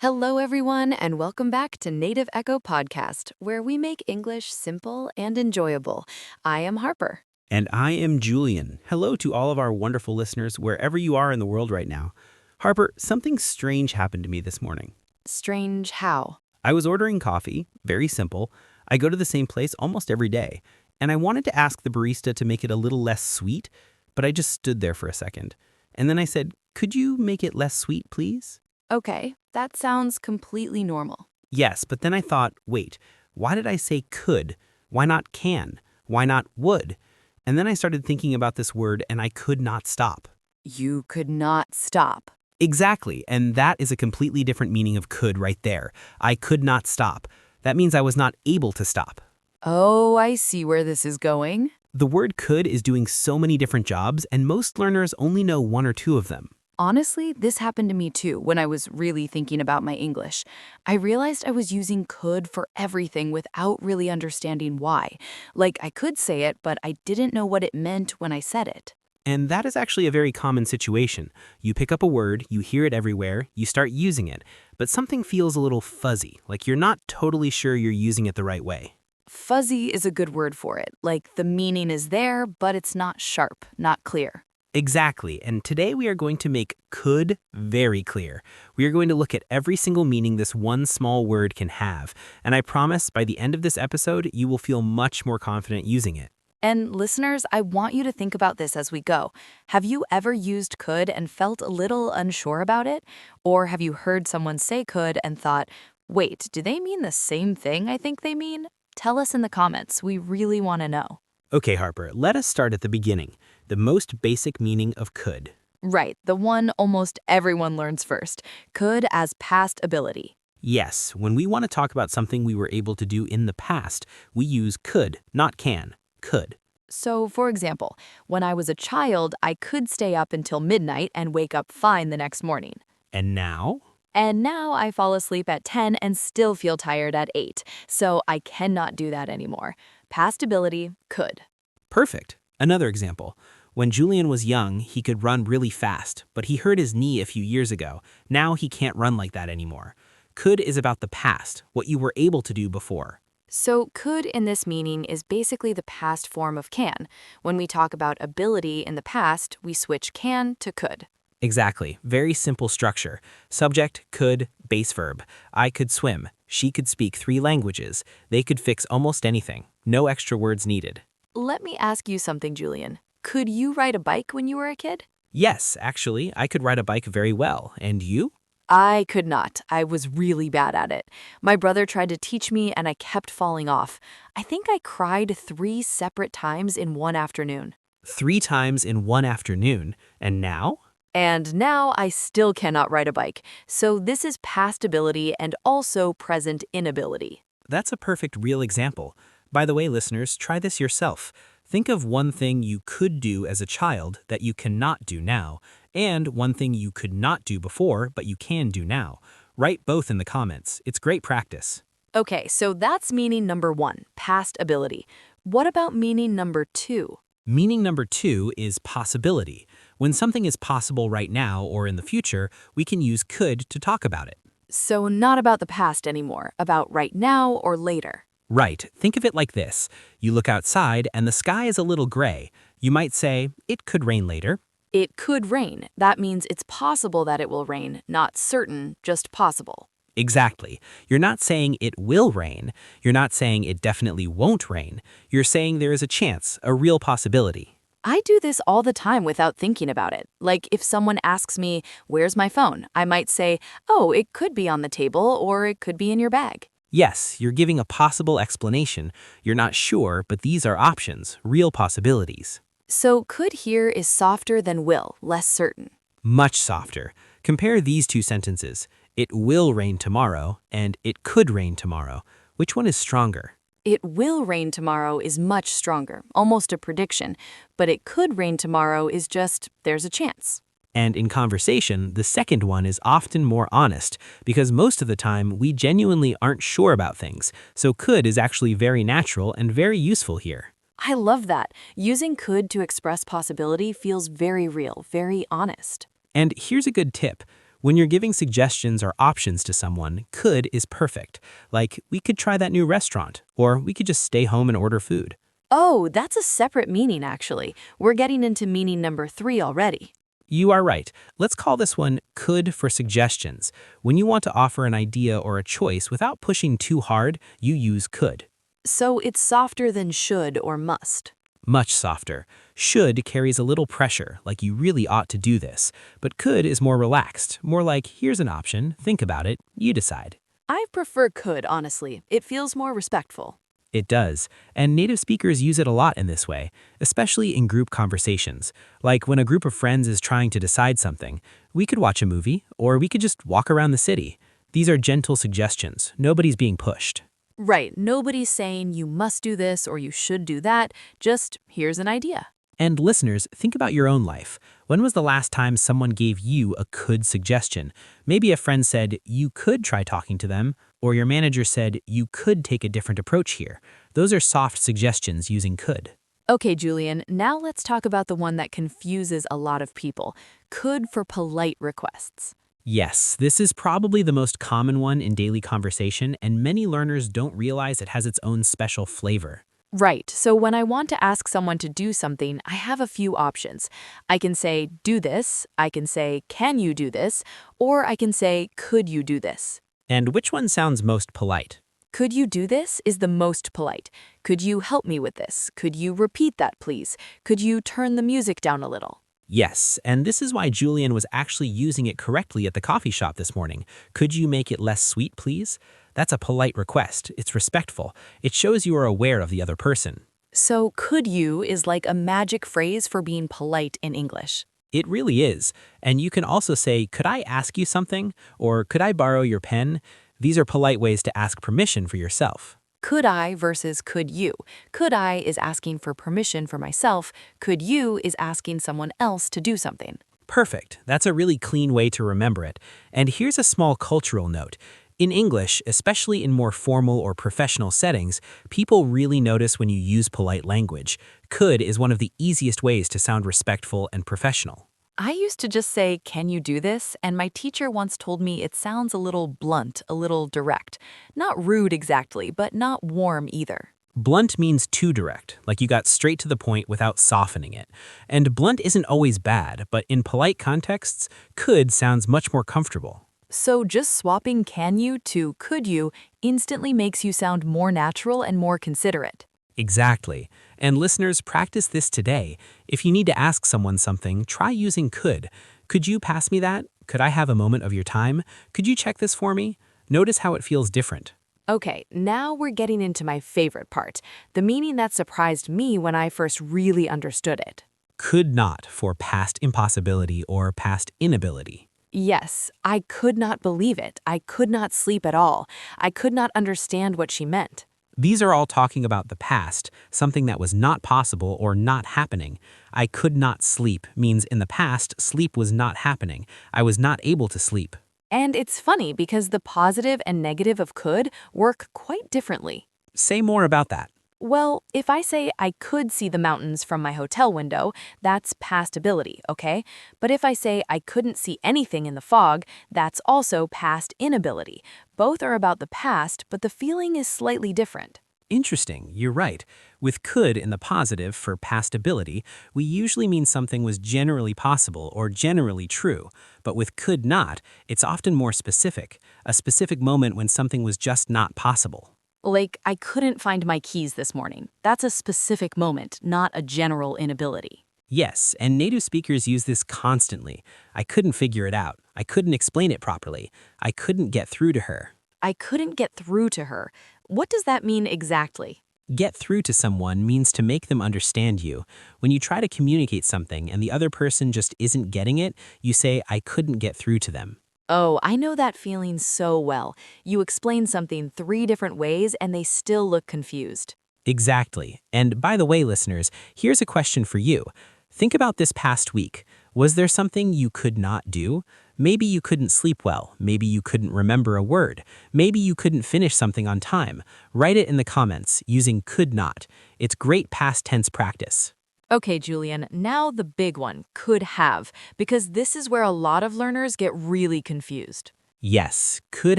Hello, everyone, and welcome back to Native Echo Podcast, where we make English simple and enjoyable. I am Harper. And I am Julian. Hello to all of our wonderful listeners wherever you are in the world right now. Harper, something strange happened to me this morning. Strange how? I was ordering coffee, very simple. I go to the same place almost every day, and I wanted to ask the barista to make it a little less sweet, but I just stood there for a second. And then I said, "Could you make it less sweet, please?" Okay, that sounds completely normal. Yes, but then I thought, wait, why did I say could? Why not can? Why not would? And then I started thinking about this word and I could not stop. You could not stop. Exactly, and that is a completely different meaning of could right there. I could not stop. That means I was not able to stop. Oh, I see where this is going. The word could is doing so many different jobs, and most learners only know one or two of them. Honestly, this happened to me too when I was really thinking about my English. I realized I was using could for everything without really understanding why. Like, I could say it, but I didn't know what it meant when I said it. And that is actually a very common situation. You pick up a word, you hear it everywhere, you start using it, but something feels a little fuzzy, like you're not totally sure you're using it the right way. Fuzzy is a good word for it. Like, the meaning is there, but it's not sharp, not clear. Exactly, and today we are going to make could very clear. We are going to look at every single meaning this one small word can have, and I promise by the end of this episode, you will feel much more confident using it. And listeners, I want you to think about this as we go. Have you ever used could and felt a little unsure about it? Or have you heard someone say could and thought, wait, do they mean the same thing I think they mean? Tell us in the comments. We really want to know. Okay, Harper, let us start at the beginning, the most basic meaning of could. Right, the one almost everyone learns first. Could as past ability. Yes, when we want to talk about something we were able to do in the past, we use could, not can. Could. So, for example, when I was a child, I could stay up until midnight and wake up fine the next morning. And now? And now I fall asleep at 10 and still feel tired at 8, so I cannot do that anymore. Past ability, could. Perfect. Another example. When Julian was young, he could run really fast, but he hurt his knee a few years ago. Now he can't run like that anymore. Could is about the past, what you were able to do before. So could in this meaning is basically the past form of can. When we talk about ability in the past, we switch can to could. Exactly. Very simple structure. Subject, could, base verb. I could swim. She could speak 3 languages. They could fix almost anything. No extra words needed. Let me ask you something, Julian. Could you ride a bike when you were a kid? Yes, actually, I could ride a bike very well. And you? I could not. I was really bad at it. My brother tried to teach me and I kept falling off. I think I cried 3 separate times in one afternoon. 3 times in one afternoon. And now? And now I still cannot ride a bike. So this is past ability and also present inability. That's a perfect real example. By the way, listeners, try this yourself. Think of one thing you could do as a child that you cannot do now, and one thing you could not do before but you can do now. Write both in the comments. It's great practice. Okay, so that's meaning number 1, past ability. What about meaning number 2? Meaning number 2 is possibility. When something is possible right now or in the future, we can use could to talk about it. So not about the past anymore, about right now or later. Right. Think of it like this. You look outside and the sky is a little gray. You might say, it could rain later. It could rain. That means it's possible that it will rain, not certain, just possible. Exactly. You're not saying it will rain. You're not saying it definitely won't rain. You're saying there is a chance, a real possibility. I do this all the time without thinking about it. Like if someone asks me, where's my phone? I might say, oh, it could be on the table or it could be in your bag. Yes, you're giving a possible explanation. You're not sure, but these are options, real possibilities. So could here is softer than will, less certain. Much softer. Compare these 2 sentences. It will rain tomorrow and it could rain tomorrow. Which one is stronger? It will rain tomorrow is much stronger, almost a prediction. But it could rain tomorrow is just, there's a chance. And in conversation, the second one is often more honest, because most of the time we genuinely aren't sure about things, so could is actually very natural and very useful here. I love that. Using could to express possibility feels very real, very honest. And here's a good tip. When you're giving suggestions or options to someone, could is perfect. Like, we could try that new restaurant, or we could just stay home and order food. Oh, that's a separate meaning, actually. We're getting into meaning number 3 already. You are right. Let's call this one could for suggestions. When you want to offer an idea or a choice without pushing too hard, you use could. So it's softer than should or must. Much softer. Should carries a little pressure, like you really ought to do this, but could is more relaxed, more like here's an option, think about it, you decide. I prefer could, honestly. It feels more respectful. It does, and native speakers use it a lot in this way, especially in group conversations. Like when a group of friends is trying to decide something, we could watch a movie, or we could just walk around the city. These are gentle suggestions, nobody's being pushed. Right, nobody's saying you must do this or you should do that, just here's an idea. And listeners, think about your own life. When was the last time someone gave you a could suggestion? Maybe a friend said you could try talking to them, or your manager said you could take a different approach here. Those are soft suggestions using could. Okay, Julian, now let's talk about the one that confuses a lot of people. Could for polite requests. Yes, this is probably the most common one in daily conversation, and many learners don't realize it has its own special flavor. Right, so when I want to ask someone to do something, I have a few options. I can say, do this, I can say, can you do this, or I can say, could you do this? And which one sounds most polite? Could you do this is the most polite. Could you help me with this? Could you repeat that, please? Could you turn the music down a little? Yes, and this is why Julian was actually using it correctly at the coffee shop this morning. Could you make it less sweet, please? That's a polite request. It's respectful. It shows you are aware of the other person. So could you is like a magic phrase for being polite in English. It really is. And you can also say, could I ask you something? Or could I borrow your pen? These are polite ways to ask permission for yourself. Could I versus could you. Could I is asking for permission for myself. Could you is asking someone else to do something. Perfect. That's a really clean way to remember it. And here's a small cultural note. In English, especially in more formal or professional settings, people really notice when you use polite language. Could is one of the easiest ways to sound respectful and professional. I used to just say, can you do this? And my teacher once told me it sounds a little blunt, a little direct. Not rude exactly, but not warm either. Blunt means too direct, like you got straight to the point without softening it. And blunt isn't always bad, but in polite contexts, could sounds much more comfortable. So just swapping can you to could you instantly makes you sound more natural and more considerate. Exactly. And listeners, practice this today. If you need to ask someone something, try using could. Could you pass me that? Could I have a moment of your time? Could you check this for me? Notice how it feels different. Okay, now we're getting into my favorite part, the meaning that surprised me when I first really understood it. Could not for past impossibility or past inability. Yes, I could not believe it. I could not sleep at all. I could not understand what she meant. These are all talking about the past, something that was not possible or not happening. I could not sleep means in the past, sleep was not happening. I was not able to sleep. And it's funny because the positive and negative of could work quite differently. Say more about that. Well, if I say I could see the mountains from my hotel window, that's past ability, okay? But if I say I couldn't see anything in the fog, that's also past inability. Both are about the past, but the feeling is slightly different. Interesting, you're right. With could in the positive for past ability, we usually mean something was generally possible or generally true. But with could not, it's often more specific, a specific moment when something was just not possible. Like, I couldn't find my keys this morning. That's a specific moment, not a general inability. Yes, and native speakers use this constantly. I couldn't figure it out. I couldn't explain it properly. I couldn't get through to her. I couldn't get through to her. What does that mean exactly? Get through to someone means to make them understand you. When you try to communicate something and the other person just isn't getting it, you say, I couldn't get through to them. Oh, I know that feeling so well. You explain something 3 different ways and they still look confused. Exactly. And by the way, listeners, here's a question for you. Think about this past week. Was there something you could not do? Maybe you couldn't sleep well. Maybe you couldn't remember a word. Maybe you couldn't finish something on time. Write it in the comments using could not. It's great past tense practice. Okay, Julian, now the big one, could have, because this is where a lot of learners get really confused. Yes, could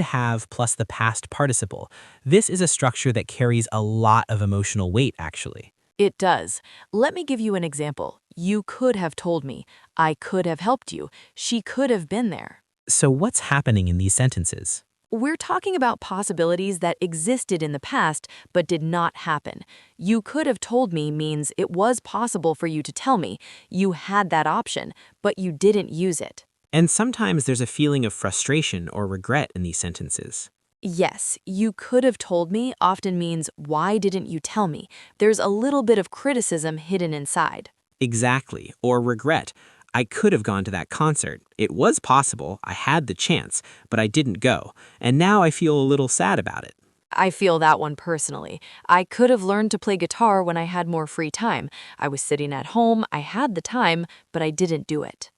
have plus the past participle. This is a structure that carries a lot of emotional weight, actually. It does. Let me give you an example. You could have told me. I could have helped you. She could have been there. So what's happening in these sentences? We're talking about possibilities that existed in the past but did not happen. You could have told me means it was possible for you to tell me. You had that option, but you didn't use it. And sometimes there's a feeling of frustration or regret in these sentences. Yes, you could have told me often means why didn't you tell me? There's a little bit of criticism hidden inside. Exactly, or regret. I could have gone to that concert. It was possible, I had the chance, but I didn't go, and now I feel a little sad about it. I feel that one personally. I could have learned to play guitar when I had more free time. I was sitting at home, I had the time, but I didn't do it.